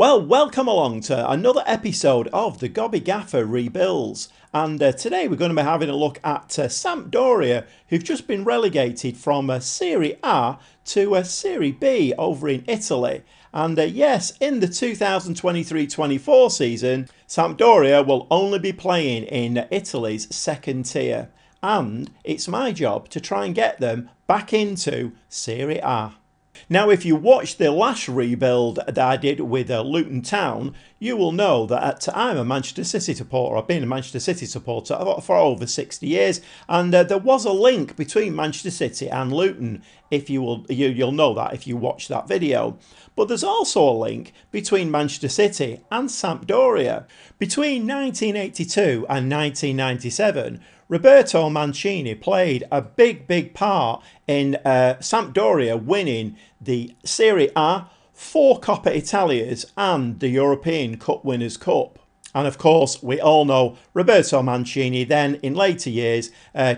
Well, welcome along to another episode of the Gobby Gaffer Rebuilds. And today we're going to be having a look at Sampdoria, who've just been relegated from Serie A to Serie B over in Italy. And yes, in the 2023-24 season, Sampdoria will only be playing in Italy's second tier. And it's my job to try and get them back into Serie A. Now, if you watched the last rebuild that I did with Luton Town, you will know that I'm a Manchester City supporter. I've been a Manchester City supporter for over 60 years, and there was a link between Manchester City and Luton. You'll know that if you watch that video. But there's also a link between Manchester City and Sampdoria. Between 1982 and 1997, Roberto Mancini played a big part in Sampdoria winning the Serie A, 4 Coppa Italias and the European Cup Winners' Cup. And of course, we all know Roberto Mancini then, in later years,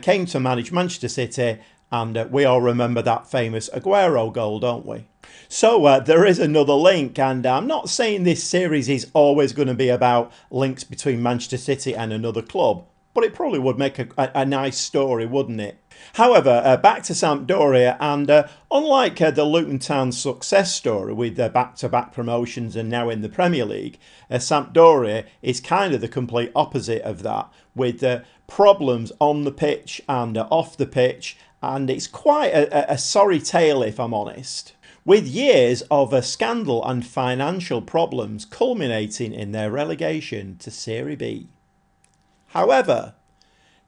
came to manage Manchester City, and we all remember that famous Aguero goal, don't we? So there is another link, and I'm not saying this series is always going to be about links between Manchester City and another club, but it probably would make a nice story, wouldn't it? However, back to Sampdoria, and unlike the Luton Town success story with back-to-back promotions and now in the Premier League, Sampdoria is kind of the complete opposite of that, with problems on the pitch and off the pitch, and it's quite a sorry tale, if I'm honest, with years of scandal and financial problems culminating in their relegation to Serie B. However,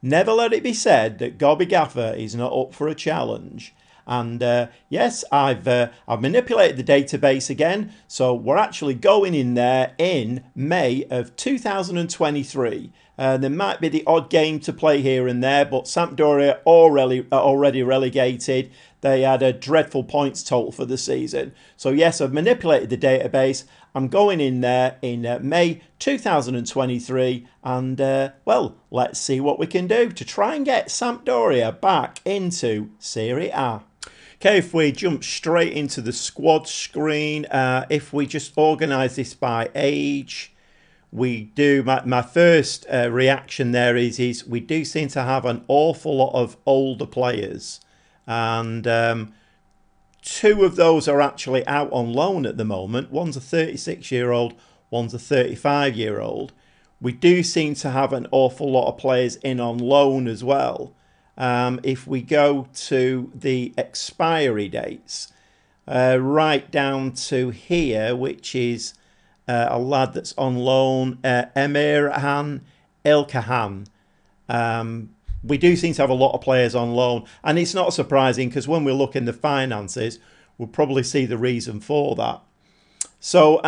never let it be said that Gobby Gaffer is not up for a challenge. And yes, I've manipulated the database again, so we're actually going in there in May of 2023. There might be the odd game to play here and there, but Sampdoria already relegated. They had a dreadful points total for the season. So yes, I've manipulated the database. I'm going in there in May 2023, and well, let's see what we can do to try and get Sampdoria back into Serie A. Okay, if we jump straight into the squad screen, if we just organise this by age, we do. My first reaction there is we do seem to have an awful lot of older players, and 2 of those are actually out on loan at the moment. One's a 36-year-old, one's a 35-year-old. We do seem to have an awful lot of players in on loan as well. If we go to the expiry dates, right down to here, which is a lad that's on loan, Emirhan Elkahan. We do seem to have a lot of players on loan, and it's not surprising because when we look in the finances, we'll probably see the reason for that. So,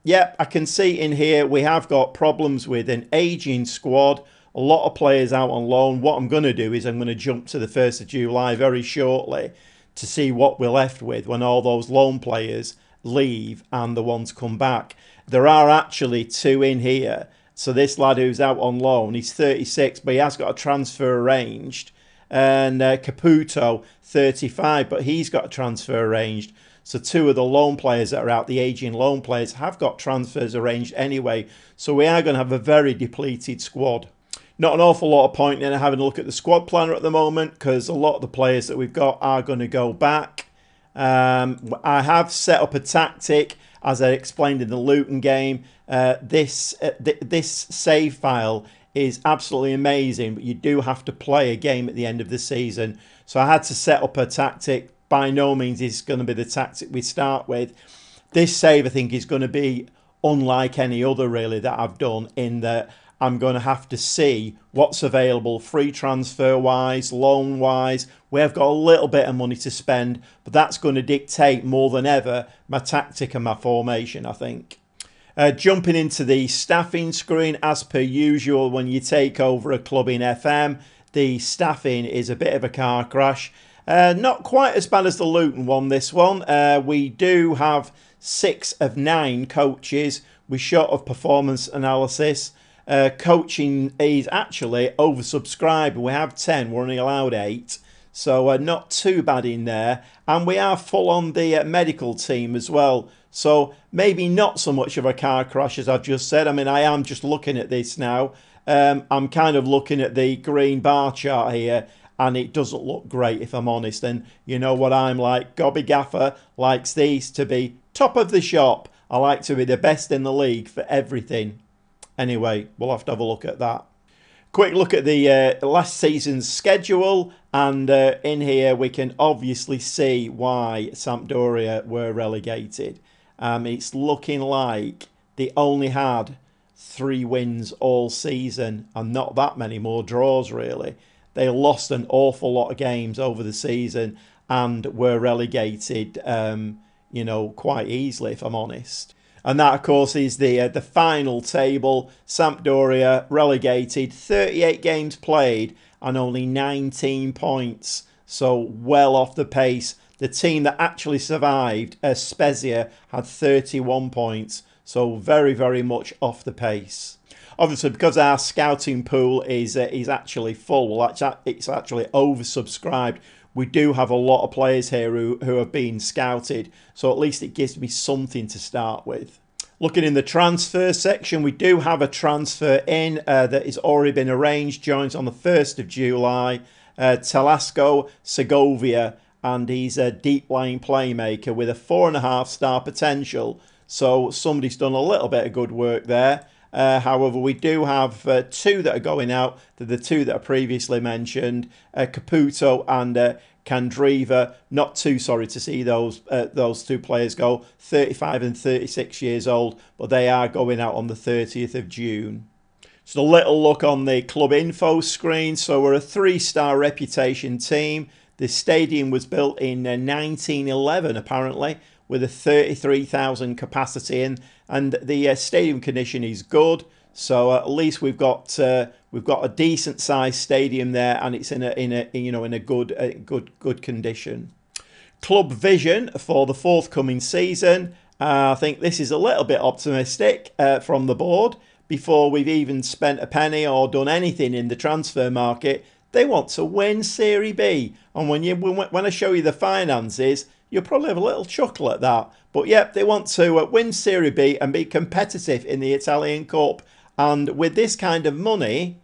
yeah, I can see in here we have got problems with an ageing squad, a lot of players out on loan. What I'm going to do is I'm going to jump to the 1st of July very shortly to see what we're left with when all those loan players leave and the ones come back. There are actually 2 in here. So this lad who's out on loan, he's 36, but he has got a transfer arranged. And Caputo, 35, but he's got a transfer arranged. So 2 of the loan players that are out, the ageing loan players, have got transfers arranged anyway. So we are going to have a very depleted squad. Not an awful lot of point in having a look at the squad planner at the moment, because a lot of the players that we've got are going to go back. I have set up a tactic, as I explained in the Luton game. This save file is absolutely amazing, but you do have to play a game at the end of the season. So I had to set up a tactic. By no means is going to be the tactic we start with. This save, I think, is going to be unlike any other really that I've done, in that I'm going to have to see what's available free transfer wise, loan wise. We have got a little bit of money to spend, but that's going to dictate more than ever my tactic and my formation, I think. Jumping into the staffing screen, as per usual, when you take over a club in FM, the staffing is a bit of a car crash. Not quite as bad as the Luton one, this one. We do have 6 of 9 coaches. We're short of performance analysis. Coaching is actually oversubscribed. We have 10, we're only allowed 8. So not too bad in there. And we are full on the medical team as well. So maybe not so much of a car crash as I've just said. I mean, I am just looking at this now. I'm kind of looking at the green bar chart here, and it doesn't look great, if I'm honest. And you know what I'm like. Gobby Gaffer likes these to be top of the shop. I like to be the best in the league for everything. Anyway, we'll have to have a look at that. Quick look at the last season's schedule, and in here we can obviously see why Sampdoria were relegated. It's looking like they only had 3 wins all season and not that many more draws, really. They lost an awful lot of games over the season and were relegated, quite easily, if I'm honest. And that, of course, is the final table. Sampdoria relegated, 38 games played and only 19 points. So well off the pace. The team that actually survived, Spezia, had 31 points. So very, very much off the pace. Obviously, because our scouting pool is actually full, well, it's actually oversubscribed. We do have a lot of players here who have been scouted, so at least it gives me something to start with. Looking in the transfer section, we do have a transfer in that has already been arranged. Joins on the 1st of July. Talasco Segovia, and he's a deep-lying playmaker with a 4.5-star potential. So somebody's done a little bit of good work there. However, we do have 2 that are going out. They're the 2 that I previously mentioned, Caputo and Candreva. Not too sorry to see those 2 players go, 35 and 36 years old, but they are going out on the 30th of June. Just a little look on the club info screen. So we're a 3-star reputation team. The stadium was built in 1911, apparently, with a 33,000 capacity in, and the stadium condition is good. So at least we've got a decent sized stadium there, and it's in a good condition. Club vision for the forthcoming season. I think this is a little bit optimistic from the board. Before we've even spent a penny or done anything in the transfer market, they want to win Serie B. And when I show you the finances, you'll probably have a little chuckle at that. But yep, they want to win Serie B and be competitive in the Italian Cup. And with this kind of money,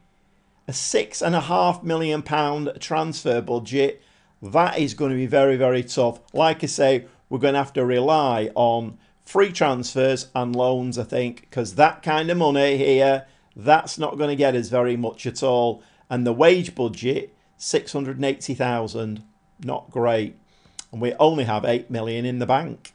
a £6.5 million transfer budget, that is going to be very, very tough. Like I say, we're going to have to rely on free transfers and loans, I think, because that kind of money here, that's not going to get us very much at all. And the wage budget, 680,000, not great. And we only have 8 million in the bank.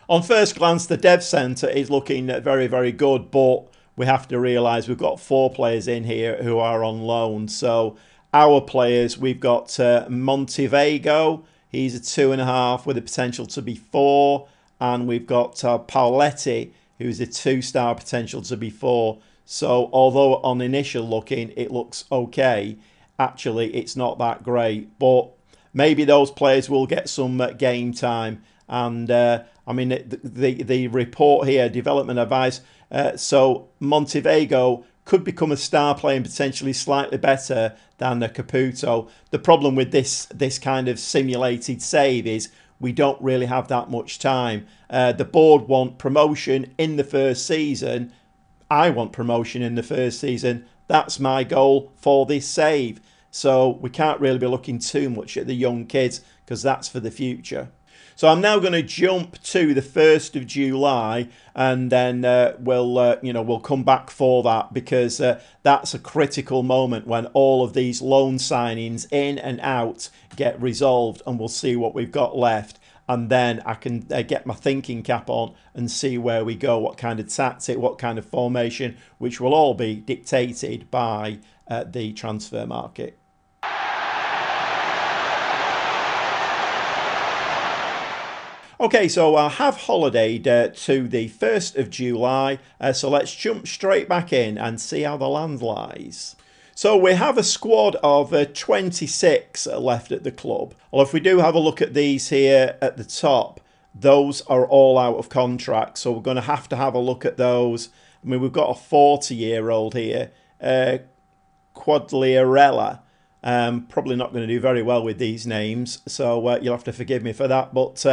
On first glance, the dev centre is looking very, very good, but we have to realise we've got 4 players in here who are on loan. So our players, we've got Montevego, he's a 2.5 with the potential to be 4. And we've got Paoletti, who's a 2-star potential to be 4. So although on initial looking it looks okay, actually it's not that great. But maybe those players will get some game time. And I mean, the report here, development advice, so Montevego could become a star player and potentially slightly better than Caputo. The problem with this kind of simulated save is we don't really have that much time. The board want promotion in the first season. I want promotion in the first season. That's my goal for this save. So we can't really be looking too much at the young kids because that's for the future. So I'm now going to jump to the 1st of July, and then we'll come back for that, because that's a critical moment when all of these loan signings in and out get resolved, and we'll see what we've got left. And then I can get my thinking cap on and see where we go, what kind of tactic, what kind of formation, which will all be dictated by the transfer market. Okay, so I have holidayed to the 1st of July, so let's jump straight back in and see how the land lies. So we have a squad of 26 left at the club. Well, if we do have a look at these here at the top, those are all out of contract, so we're going to have a look at those. I mean, we've got a 40-year-old here, Quagliarella. Probably not going to do very well with these names, so you'll have to forgive me for that. But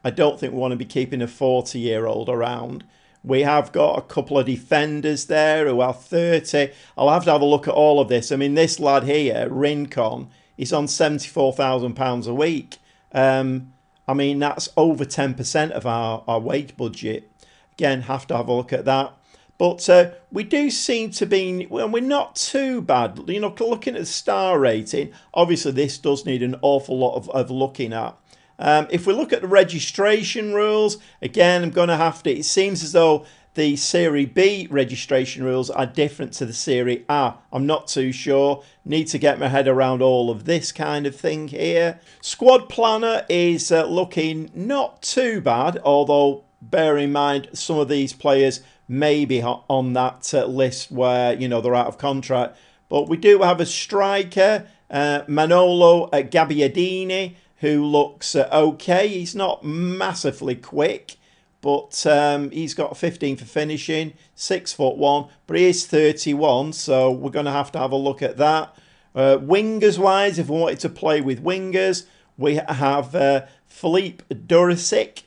I don't think we want to be keeping a 40-year-old around. We have got a couple of defenders there who are 30. I'll have to have a look at all of this. I mean, this lad here, Rincon, is on £74,000 a week. I mean, that's over 10% of our wage budget. Again, have to have a look at that. But we do seem to be, well, we're not too bad. You know, looking at the star rating, obviously this does need an awful lot of looking at. If we look at the registration rules, again, I'm going to have to, it seems as though the Serie B registration rules are different to the Serie A. I'm not too sure. Need to get my head around all of this kind of thing here. Squad planner is looking not too bad, although bear in mind some of these players may be on that list where, you know, they're out of contract. But we do have a striker, Manolo Gabbiadini, who looks okay. He's not massively quick, but he's got 15 for finishing, 6'1", but he is 31, so we're going to have a look at that. Wingers wise, if we wanted to play with wingers, we have Philippe Durasic.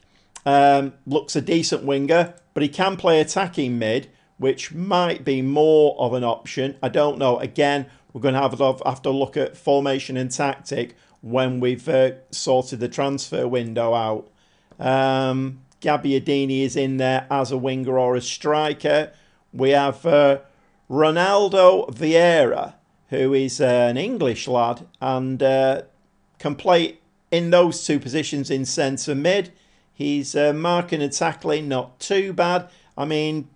Looks a decent winger, but he can play attacking mid, which might be more of an option. I don't know. Again, we're going to have to look at formation and tactic when we've sorted the transfer window out. Gabbiadini is in there as a winger or a striker. We have Ronaldo Vieira, who is an English lad and can play in those two positions in centre mid. He's marking and tackling, not too bad. I mean,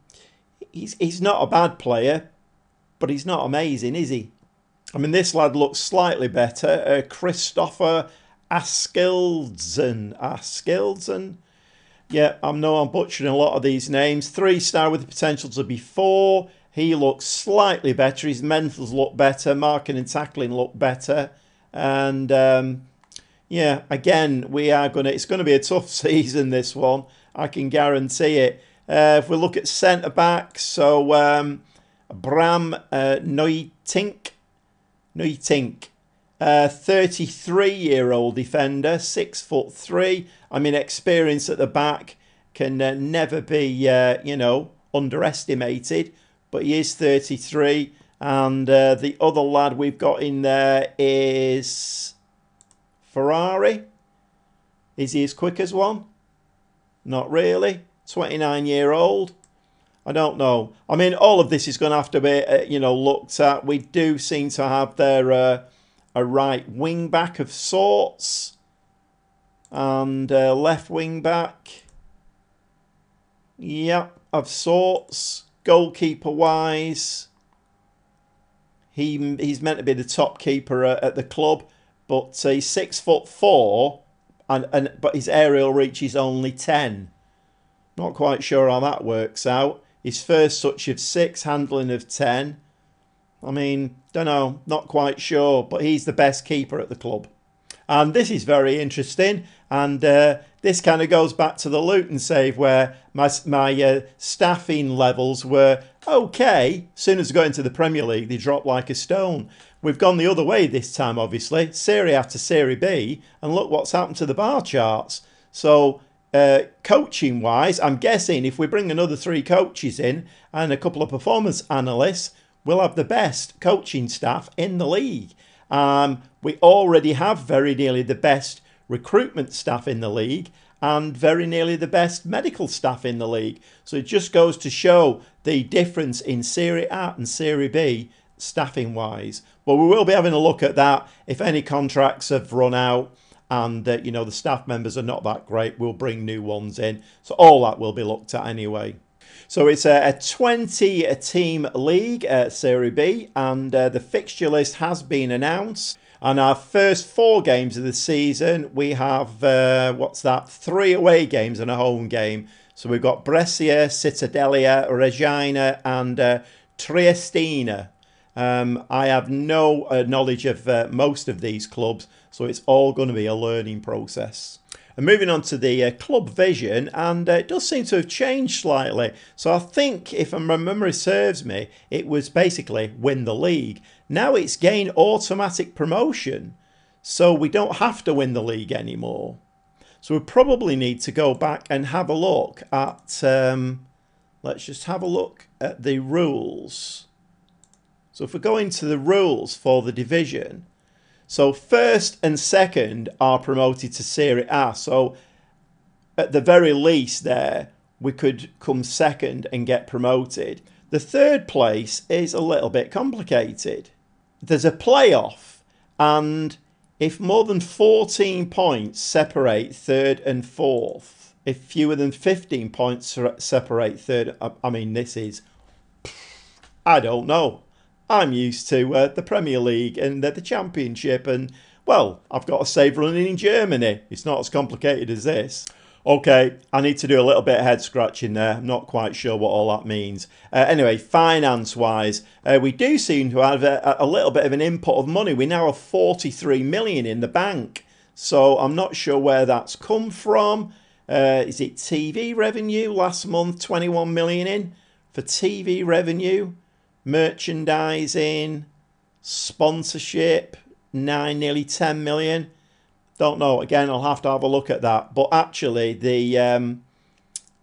he's not a bad player, but he's not amazing, is he? I mean, this lad looks slightly better. Christopher Askildsen. Yeah, I'm butchering a lot of these names. 3-star with the potential to be 4. He looks slightly better. His mentals look better. Marking and tackling look better. And yeah, again, it's going to be a tough season, this one. I can guarantee it. If we look at centre-back, so Bram Neutink, 33-year-old defender, 6'3". I mean, experience at the back can never be, underestimated. But he is 33. And the other lad we've got in there is Ferrari. Is he as quick as one? Not really. 29-year-old. I don't know. I mean, all of this is going to have to be, looked at. We do seem to have there a right wing back of sorts and left wing back. Yep, of sorts. Goalkeeper wise, he's meant to be the top keeper at the club, but he's 6'4", but his aerial reach is only 10. Not quite sure how that works out. His first touch of 6, handling of 10. I mean, don't know, not quite sure, but he's the best keeper at the club. And this is very interesting, and this kind of goes back to the Luton save where my staffing levels were okay. As soon as I got into the Premier League, they dropped like a stone. We've gone the other way this time, obviously, Serie A to Serie B, and look what's happened to the bar charts. So, coaching-wise, I'm guessing if we bring another 3 coaches in and a couple of performance analysts, we'll have the best coaching staff in the league. We already have very nearly the best recruitment staff in the league and very nearly the best medical staff in the league. So it just goes to show the difference in Serie A and Serie B staffing-wise. But we will be having a look at that. If any contracts have run out and the staff members are not that great, we'll bring new ones in. So all that will be looked at anyway. So it's a 20-team league, Serie B, and the fixture list has been announced. And our first 4 games of the season, we have, 3 away games and a home game. So we've got Brescia, Cittadella, Regina and Triestina. I have no knowledge of most of these clubs, so it's all going to be a learning process. And moving on to the club vision, and it does seem to have changed slightly. So I think, if my memory serves me, it was basically win the league. Now it's gained automatic promotion, so we don't have to win the league anymore. So we probably need to go back and have a look at, let's just have a look at the rules. So if we go into the rules for the division, so first and second are promoted to Serie A. So at the very least there, we could come second and get promoted. The third place is a little bit complicated. There's a playoff, and if more than 14 points separate third and fourth, if fewer than 15 points separate third, I mean, this is, I don't know. I'm used to the Premier League and the Championship, and, well, I've got a save running in Germany. It's not as complicated as this. Okay, I need to do a little bit of head scratching there. I'm not quite sure what all that means. Anyway, finance-wise, we do seem to have a little bit of an input of money. We now have 43 million in the bank. So I'm not sure where that's come from. Is it TV revenue? Last month, 21 million in for TV revenue. Merchandising, sponsorship, nearly 10 million. Don't know. Again, I'll have to have a look at that. But actually, the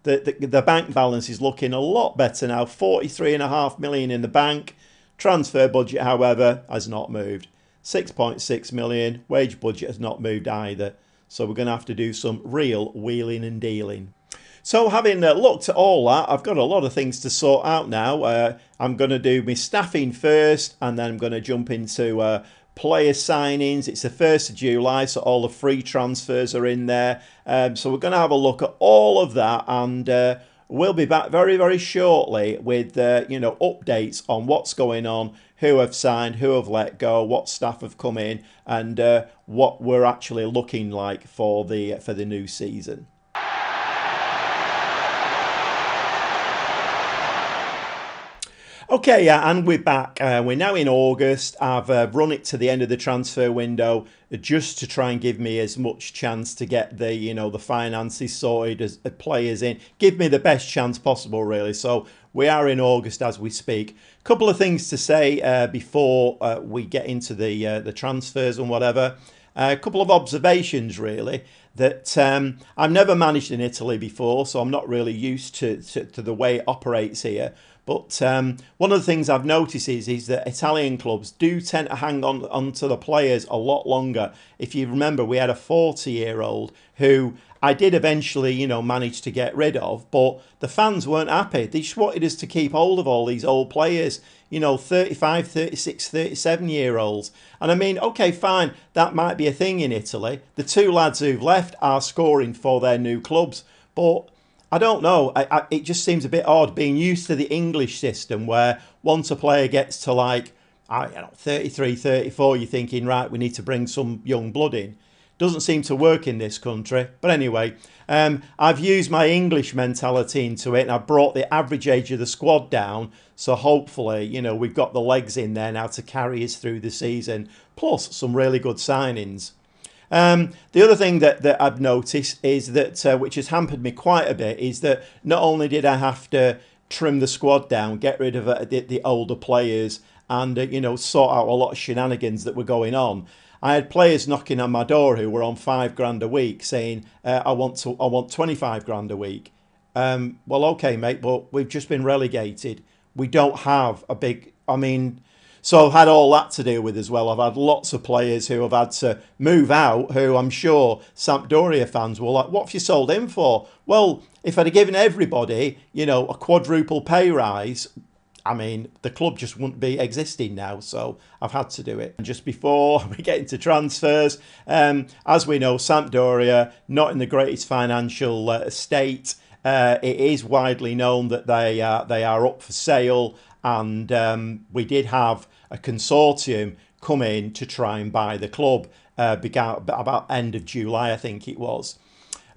bank balance is looking a lot better now. 43.5 million in the bank. Transfer budget, however, has not moved. 6.6 million. Wage budget has not moved either. So we're going to have to do some real wheeling and dealing. So having looked at all that, I've got a lot of things to sort out now. I'm going to do my staffing first, and then I'm going to jump into player signings. It's the 1st of July, so all the free transfers are in there. So we're going to have a look at all of that, and we'll be back very, very shortly with updates on what's going on, who have signed, who have let go, what staff have come in, and what we're actually looking like for the new season. Okay, yeah, and we're back. We're now in August. I've run it to the end of the transfer window just to try and give me as much chance to get the finances sorted as players in. Give me the best chance possible, really. So we are in August as we speak. Couple of things to say before we get into the transfers and whatever. A couple of observations, really, that I've never managed in Italy before, so I'm not really used to the way it operates here. But one of the things I've noticed is that Italian clubs do tend to hang on to the players a lot longer. If you remember, we had a 40-year-old who I did eventually, manage to get rid of, but the fans weren't happy. They just wanted us to keep hold of all these old players, 35, 36, 37-year-olds. And I mean, okay, fine, that might be a thing in Italy. The two lads who've left are scoring for their new clubs, but I don't know. It just seems a bit odd being used to the English system where once a player gets to 33, 34, you're thinking, right, we need to bring some young blood in. Doesn't seem to work in this country. But anyway, I've used my English mentality into it, and I've brought the average age of the squad down. So hopefully, we've got the legs in there now to carry us through the season, plus some really good signings. The other thing that I've noticed is that, which has hampered me quite a bit, is that not only did I have to trim the squad down, get rid of the older players, and sort out a lot of shenanigans that were going on. I had players knocking on my door who were on £5,000 a week, saying, "I want 25 grand a week." Well, okay, mate, but we've just been relegated. We don't have a big. So I've had all that to deal with as well. I've had lots of players who have had to move out, who I'm sure Sampdoria fans were like, "What have you sold him for?" Well, if I'd have given everybody, a quadruple pay rise, the club just wouldn't be existing now. So I've had to do it. And just before we get into transfers, as we know, Sampdoria, not in the greatest financial state. It is widely known that they are up for sale. And we did have a consortium come in to try and buy the club about end of July, I think it was.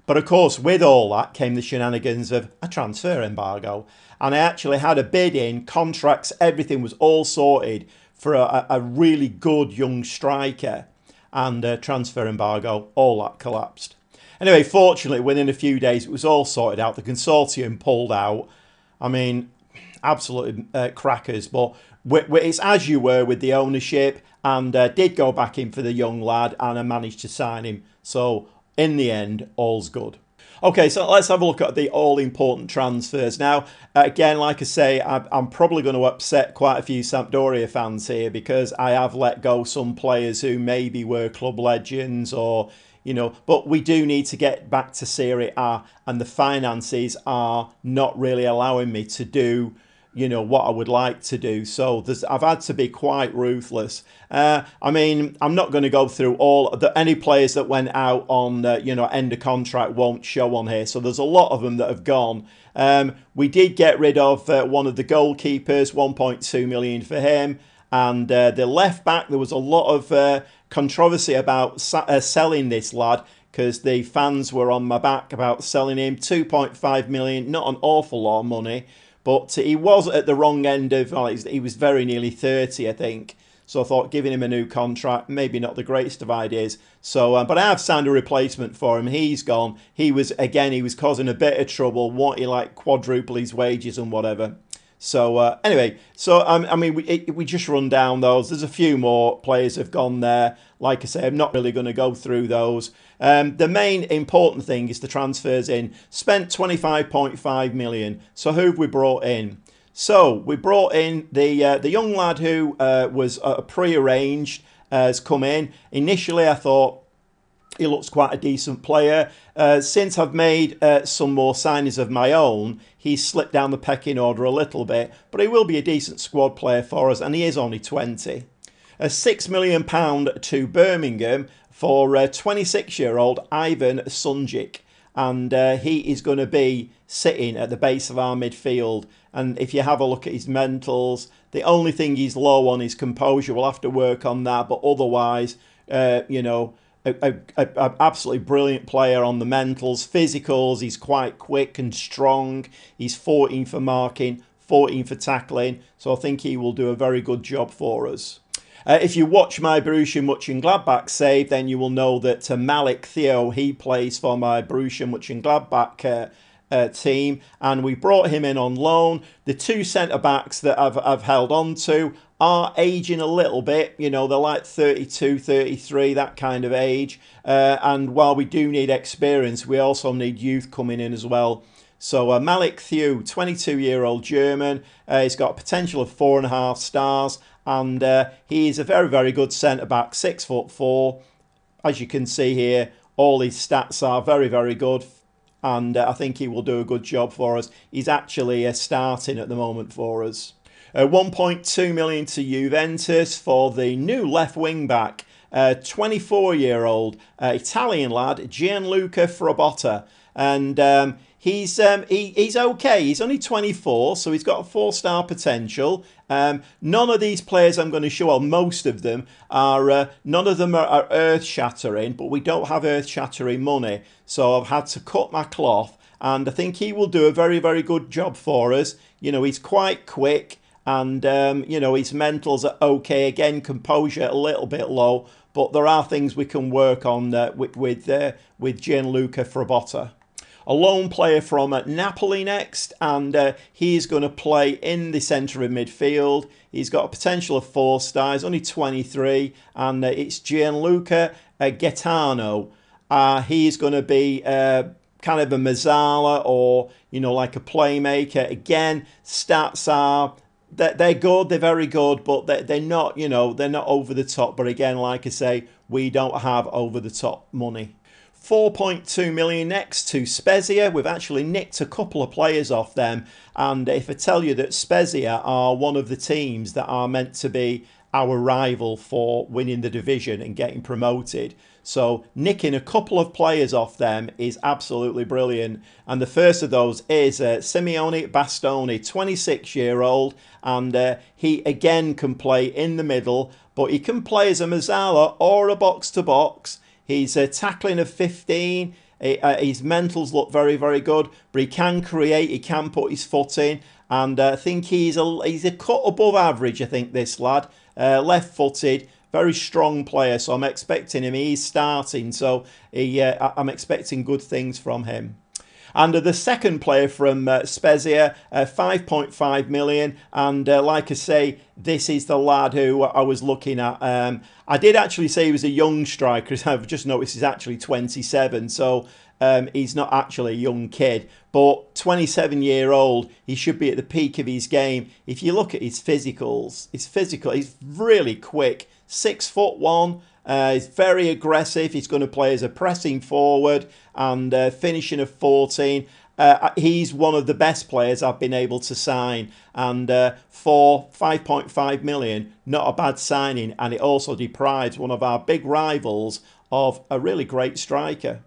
But of course, with all that came the shenanigans of a transfer embargo. And I actually had a bid in, contracts, everything was all sorted for a really good young striker. And transfer embargo, all that collapsed. Anyway, fortunately, within a few days, it was all sorted out. The consortium pulled out. absolutely crackers. But it's as you were with the ownership, and did go back in for the young lad, and I managed to sign him. So in the end, all's good. Okay, so let's have a look at the all-important transfers. Now, again, like I say, I'm probably going to upset quite a few Sampdoria fans here because I have let go some players who maybe were club legends or, but we do need to get back to Serie A, and the finances are not really allowing me to do what I would like to do. So I've had to be quite ruthless. I'm not going to go through any players that went out on end of contract won't show on here. So there's a lot of them that have gone. We did get rid of one of the goalkeepers, 1.2 million for him, and the left back. There was a lot of controversy about selling this lad, because the fans were on my back about selling him. 2.5 million, not an awful lot of money. But he was at the wrong end of, he was very nearly 30, I think. So I thought giving him a new contract, maybe not the greatest of ideas. So, but I have signed a replacement for him. He's gone. He was causing a bit of trouble, wanting like quadruple his wages and whatever. So anyway, we just run down those. There's a few more players have gone there. Like I say, I'm not really going to go through those. The main important thing is the transfers in. Spent 25.5 million. So who have we brought in? So we brought in the young lad who was pre-arranged, has come in. Initially, I thought he looks quite a decent player. Since I've made some more signings of my own, he's slipped down the pecking order a little bit, but he will be a decent squad player for us, and he is only 20. £6 million to Birmingham for 26-year-old Ivan Sunjic, and he is going to be sitting at the base of our midfield. And if you have a look at his mentals, the only thing he's low on is composure. We'll have to work on that, but otherwise, a absolutely brilliant player on the mentals. Physicals, he's quite quick and strong. He's 14 for marking, 14 for tackling, so I think he will do a very good job for us. If you watch my Borussia Mönchengladbach save, then you will know that Malik Theo, he plays for my Borussia Mönchengladbach team, and we brought him in on loan. The two centre-backs that I've held on to are aging a little bit. They're like 32, 33, that kind of age. And while we do need experience, we also need youth coming in as well. So Malik Theo, 22-year-old German, he's got a potential of 4.5 stars, and he is a very, very good centre-back, 6'4". As you can see here, all his stats are very, very good, and I think he will do a good job for us. He's actually starting at the moment for us. 1.2 million to Juventus for the new left wing back, 24-year-old Italian lad Gianluca Frabotta, and he's okay. He's only 24, so he's got a 4-star potential. None of these players I'm going to show, well, most of them are, none of them are earth-shattering, but we don't have earth-shattering money, so I've had to cut my cloth, and I think he will do a very, very good job for us. He's quite quick, and his mentals are okay. Again, composure a little bit low, but there are things we can work on with Gianluca Frabotta. A lone player from Napoli next, and he's going to play in the centre of midfield. He's got a potential of 4 stars, only 23, and it's Gianluca Gaetano. He's going to be kind of a Mazzala, or like a playmaker. Again, stats are they're good, they're very good, but they're not they're not over the top. But again, like I say, we don't have over the top money. 4.2 million next to Spezia. We've actually nicked a couple of players off them, and if I tell you that Spezia are one of the teams that are meant to be our rival for winning the division and getting promoted, so nicking a couple of players off them is absolutely brilliant. And the first of those is Simeone Bastoni, 26-year-old, and he again can play in the middle, but he can play as a Mazzala or a box-to-box. He's tackling of 15. His mentals look very, very good, but he can create. He can put his foot in, and I think he's a cut above average. I think this lad, left-footed, very strong player. So I'm expecting him. He's starting, so I'm expecting good things from him. And the second player from Spezia, 5.5 million. And like I say, this is the lad who I was looking at. I did actually say he was a young striker. I've just noticed he's actually 27. So he's not actually a young kid. But 27-year-old, he should be at the peak of his game. If you look at his physicals, he's really quick. 6'1". He's very aggressive. He's going to play as a pressing forward and finishing of 14. He's one of the best players I've been able to sign. And for 5.5 million, not a bad signing. And it also deprives one of our big rivals of a really great striker.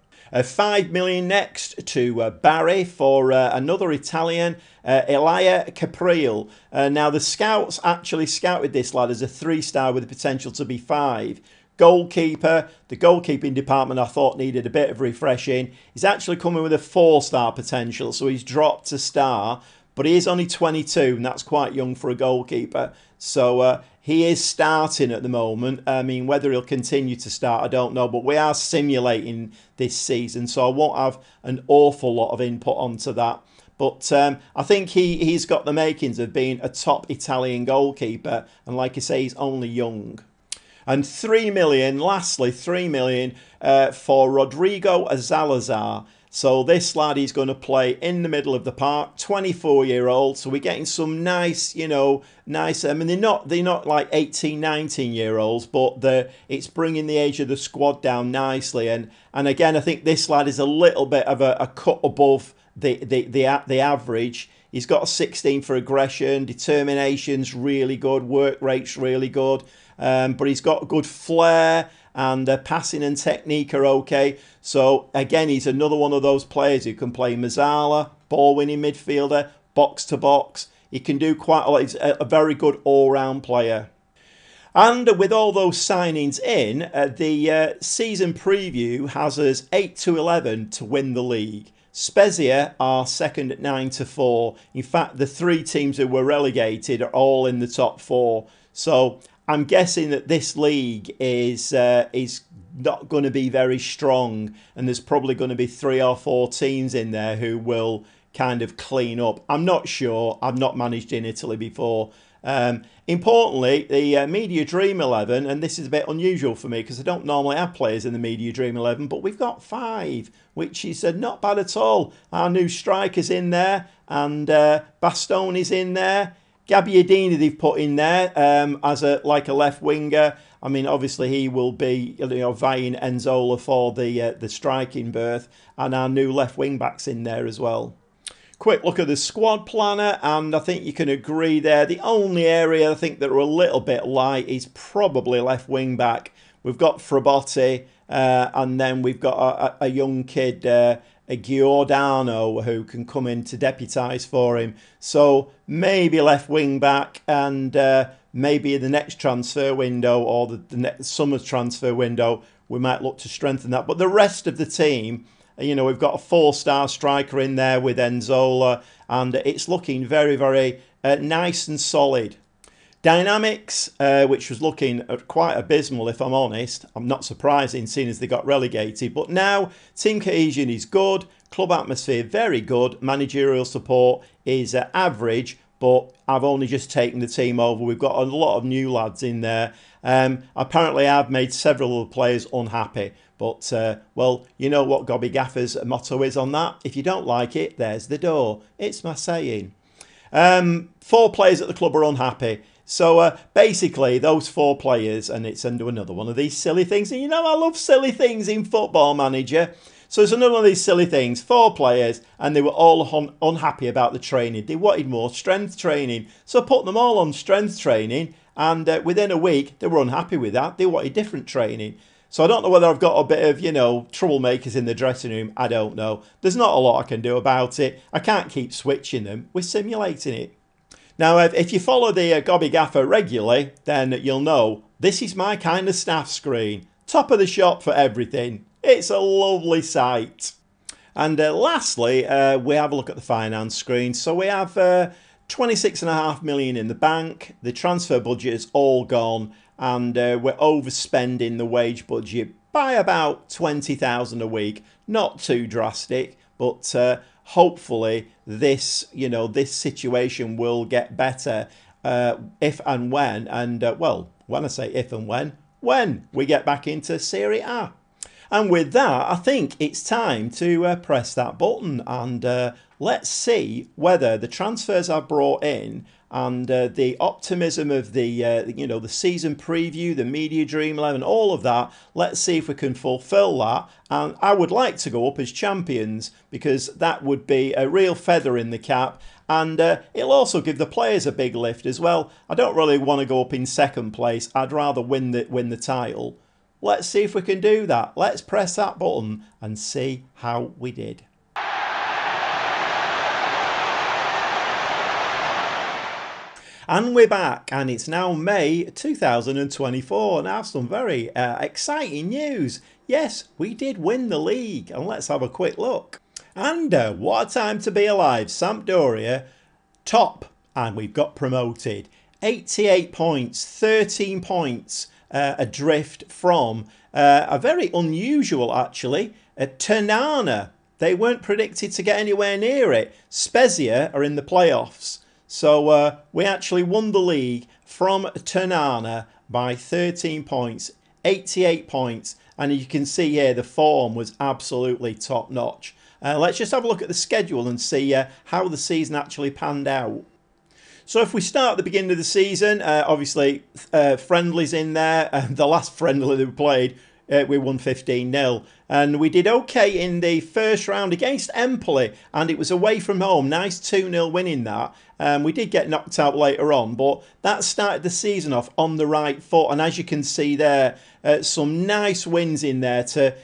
5 million next to Barry for another Italian, Elia Caprile. Now, the scouts actually scouted this lad as a 3-star with the potential to be 5. Goalkeeper, the goalkeeping department I thought needed a bit of refreshing. He's actually coming with a 4-star potential, so he's dropped a star, but he is only 22, and that's quite young for a goalkeeper. So he is starting at the moment. I mean, whether he'll continue to start, I don't know, but we are simulating this season, so I won't have an awful lot of input onto that. But I think he's got the makings of being a top Italian goalkeeper, and like I say, he's only young. And 3 million, lastly, 3 million for Rodrigo Zalazar. So this lad is going to play in the middle of the park, 24-year-old. So we're getting some nice, nice. I mean, they're not like 18, 19-year-olds, but it's bringing the age of the squad down nicely. And again, I think this lad is a little bit of a cut above the average. He's got a 16 for aggression, determination's really good, work rate's really good. But he's got good flair and passing and technique are okay. So again, he's another one of those players who can play Mazzala, ball-winning midfielder, box to box. He can do quite a lot. He's a very good all-round player. And with all those signings in, the season preview has us 8-11 to win the league. Spezia are second at 9-4. In fact, the 3 teams who were relegated are all in the top 4. So I'm guessing that this league is not going to be very strong, and there's probably going to be 3 or 4 teams in there who will kind of clean up. I'm not sure. I've not managed in Italy before. Importantly, the Media Dream 11, and this is a bit unusual for me because I don't normally have players in the Media Dream 11, but we've got 5, which is not bad at all. Our new striker's in there, and Bastone's in there. Gabbiadini they've put in there as a left winger. I mean, obviously he will be vying Enzola for the striking berth, and our new left wing back's in there as well. Quick look at the squad planner, and I think you can agree there. The only area I think that are a little bit light is probably left wing back. We've got Frabotti, and then we've got a young kid, a Giordano, who can come in to deputise for him. So maybe left wing back, and maybe in the next transfer window or the next summer's transfer window, we might look to strengthen that. But the rest of the team, we've got a 4-star striker in there with Enzola, and it's looking very, very nice and solid. Dynamics, which was looking quite abysmal, if I'm honest. I'm not surprising, seeing as they got relegated. But now, team cohesion is good. Club atmosphere, very good. Managerial support is average, but I've only just taken the team over. We've got a lot of new lads in there. Apparently, I've made several of the players unhappy. But, well, you know what Gobby Gaffer's motto is on that? If you don't like it, there's the door. It's my saying. 4 players at the club are unhappy. So basically, those 4 players, and it's under another one of these silly things. And I love silly things in Football Manager. So it's another one of these silly things. 4 players, and they were all unhappy about the training. They wanted more strength training. So I put them all on strength training, and within a week, they were unhappy with that. They wanted different training. So I don't know whether I've got a bit of, troublemakers in the dressing room. I don't know. There's not a lot I can do about it. I can't keep switching them. We're simulating it. Now, if you follow the Gobby Gaffer regularly, then you'll know this is my kind of staff screen. Top of the shop for everything. It's a lovely sight. And lastly, we have a look at the finance screen. So we have 26.5 million in the bank. The transfer budget is all gone. And we're overspending the wage budget by about 20,000 a week. Not too drastic, but hopefully this situation will get better if and when, and well, when I say if and when we get back into Serie A. And with that, I think it's time to press that button and let's see whether the transfers I've brought in and the optimism of the the season preview, the media dream 11, all of that. Let's see if we can fulfil that. And I would like to go up as champions because that would be a real feather in the cap. And it'll also give the players a big lift as well. I don't really want to go up in second place. I'd rather win the title. Let's see if we can do that. Let's press that button and see how we did. And we're back, and it's now May 2024, and I have some very exciting news. Yes, we did win the league, and let's have a quick look. And what a time to be alive. Sampdoria, top, and we've got promoted. 88 points, 13 points adrift from a very unusual, actually, Ternana. They weren't predicted to get anywhere near it. Spezia are in the playoffs. So we actually won the league from Ternana by 13 points, 88 points. And you can see here the form was absolutely top notch. Let's just have a look at the schedule and see how the season actually panned out. So if we start at the beginning of the season, obviously friendlies in there. The last friendly that we played, we won 15-0. And we did okay in the first round against Empoli, and it was away from home. Nice 2-0 win in that. We did get knocked out later on, but that started the season off on the right foot. And as you can see there, some nice wins in there to,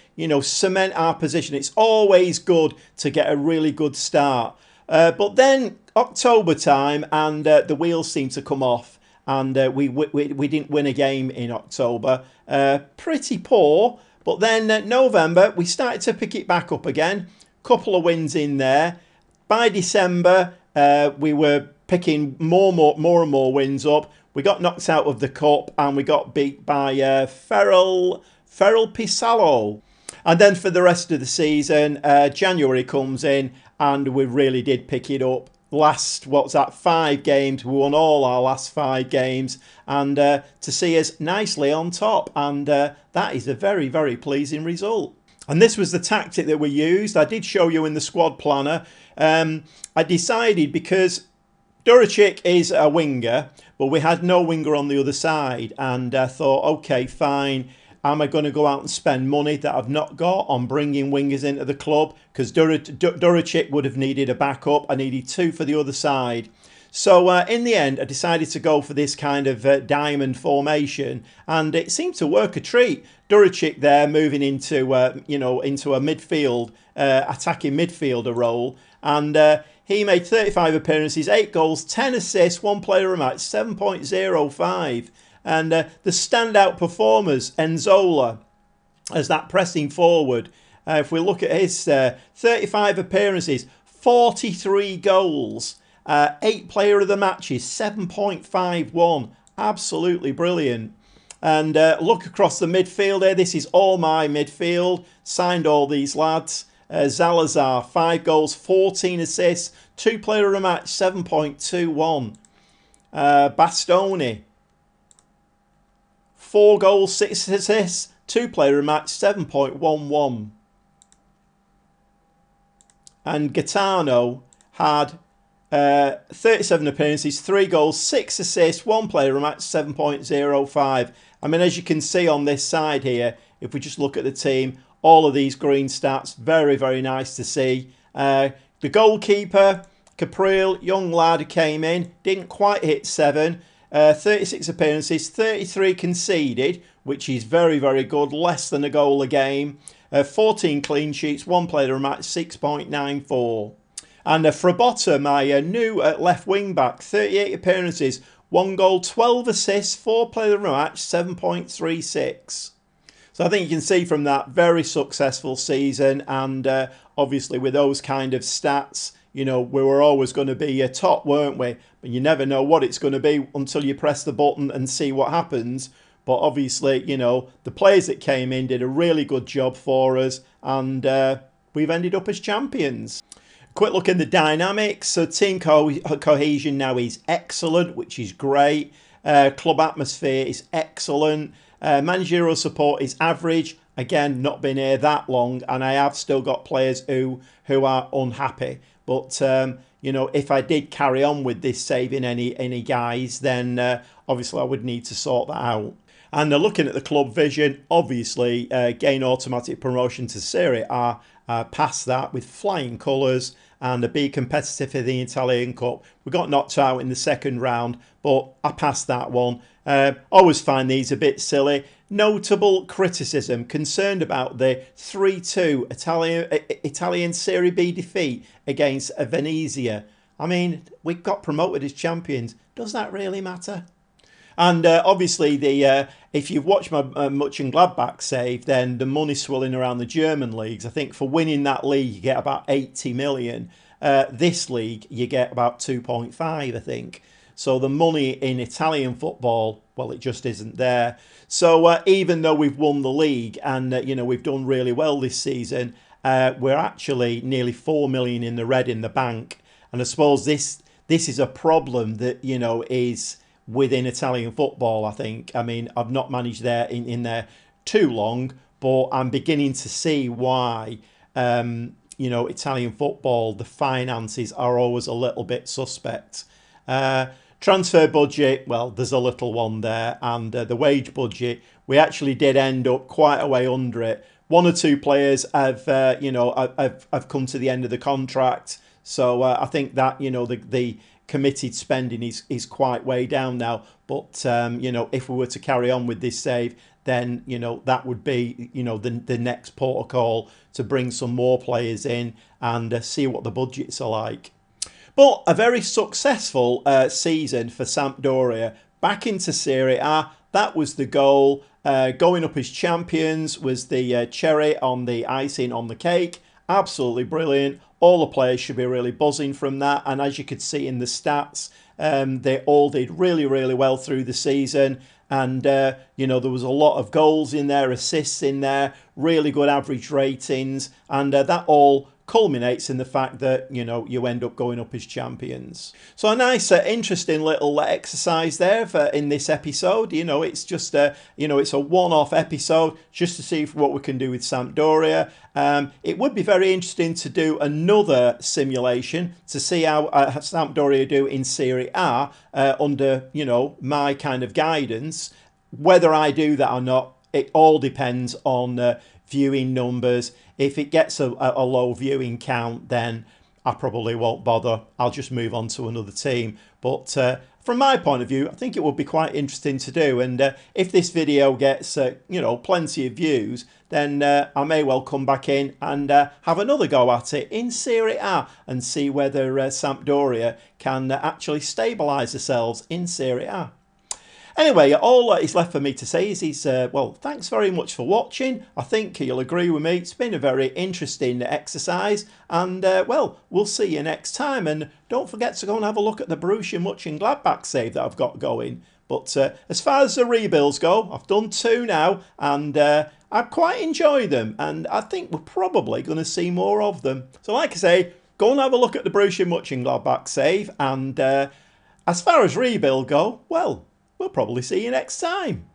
cement our position. It's always good to get a really good start. But then October time, and the wheels seemed to come off. And we didn't win a game in October. Pretty poor. But then November, we started to pick it back up again. Couple of wins in there. By December, we were picking more and more wins up. We got knocked out of the cup and we got beat by Feral Pisalo. And then for the rest of the season, January comes in and we really did pick it up. Last, 5 games, we won all our last 5 games, and to see us nicely on top, and that is a very, very pleasing result. And this was the tactic that we used. I did show you in the squad planner. I decided, because Duricic is a winger, but we had no winger on the other side, and I thought, okay, fine. Am I going to go out and spend money that I've not got on bringing wingers into the club? Because Duricic would have needed a backup. I needed 2 for the other side. So in the end, I decided to go for this kind of diamond formation. And it seemed to work a treat. Duricic there moving into, into a midfield, attacking midfielder role. And he made 35 appearances, 8 goals, 10 assists, 1 player a match, 7.05. And the standout performers, Enzola, as that pressing forward. If we look at his 35 appearances, 43 goals, 8 player of the matches, 7.51. Absolutely brilliant. And look across the midfield here. This is all my midfield. Signed all these lads. Zalazar, 5 goals, 14 assists, 2 player of the match, 7.21. Bastoni, 4 goals, 6 assists, 2 player a match, 7.11. And Gaetano had 37 appearances, 3 goals, 6 assists, 1 player a match, 7.05. I mean, as you can see on this side here, if we just look at the team, all of these green stats, very, very nice to see. The goalkeeper, Capril, young lad who came in, didn't quite hit 7. 36 appearances, 33 conceded, which is very, very good, less than a goal a game. 14 clean sheets, 1 player a match, 6.94. And Frabotta, my new left wing back, 38 appearances, 1 goal, 12 assists, 4 player a match, 7.36. So I think you can see from that, very successful season, and obviously with those kind of stats, we were always going to be top, weren't we? But you never know what it's going to be until you press the button and see what happens. But obviously, the players that came in did a really good job for us. And we've ended up as champions. Quick look in the dynamics. So team cohesion now is excellent, which is great. Club atmosphere is excellent. Managerial support is average. Again, not been here that long, and I have still got players who are unhappy. But if I did carry on with this saving any guys, then obviously I would need to sort that out. And looking at the club vision, obviously gain automatic promotion to Serie A, past that with flying colours, and be competitive for the Italian Cup. We got knocked out in the second round, but I passed that one. Always find these a bit silly. Notable criticism, concerned about the 3-2 Italian Serie B defeat against Venezia. I mean, we got promoted as champions. Does that really matter? And obviously, if you've watched my Mönchengladbach save, then the money swirling around the German leagues. I think for winning that league, you get about 80 million. This league, you get about 2.5, I think. So the money in Italian football, well, it just isn't there. So even though we've won the league and we've done really well this season, we're actually nearly 4 million in the red in the bank. And I suppose this is a problem that is within Italian football. I think. I mean, I've not managed there in there too long, but I'm beginning to see why. Italian football, the finances are always a little bit suspect. Transfer budget, well, there's a little one there, and the wage budget, we actually did end up quite a way under it. One or two players have come to the end of the contract, so I think that the committed spending is quite way down now. But if we were to carry on with this save, then that would be the next port of call to bring some more players in and see what the budgets are like. But a very successful season for Sampdoria. Back into Serie A, that was the goal. Going up as champions was the cherry on the icing on the cake. Absolutely brilliant. All the players should be really buzzing from that. And as you could see in the stats, they all did really, really well through the season. And, there was a lot of goals in there, assists in there, really good average ratings. And that all culminates in the fact that you end up going up as champions. So a nice interesting little exercise there in this episode. It's just it's a one-off episode just to see what we can do with Sampdoria. It would be very interesting to do another simulation to see how Sampdoria do in Serie A under my kind of guidance. Whether I do that or not, it all depends on viewing numbers. If it gets a low viewing count, then I probably won't bother. I'll just move on to another team. But from my point of view, I think it would be quite interesting to do. And if this video gets plenty of views, then I may well come back in and have another go at it in Serie A and see whether Sampdoria can actually stabilise themselves in Serie A. Anyway, all that is left for me to say is, well, thanks very much for watching. I think you'll agree with me. It's been a very interesting exercise. And, well, we'll see you next time. And don't forget to go and have a look at the Borussia Mönchengladbach save that I've got going. But as far as the rebuilds go, I've done 2 now. And I quite enjoy them. And I think we're probably going to see more of them. So like I say, go and have a look at the Borussia Mönchengladbach save. And as far as rebuild go, well, we'll probably see you next time.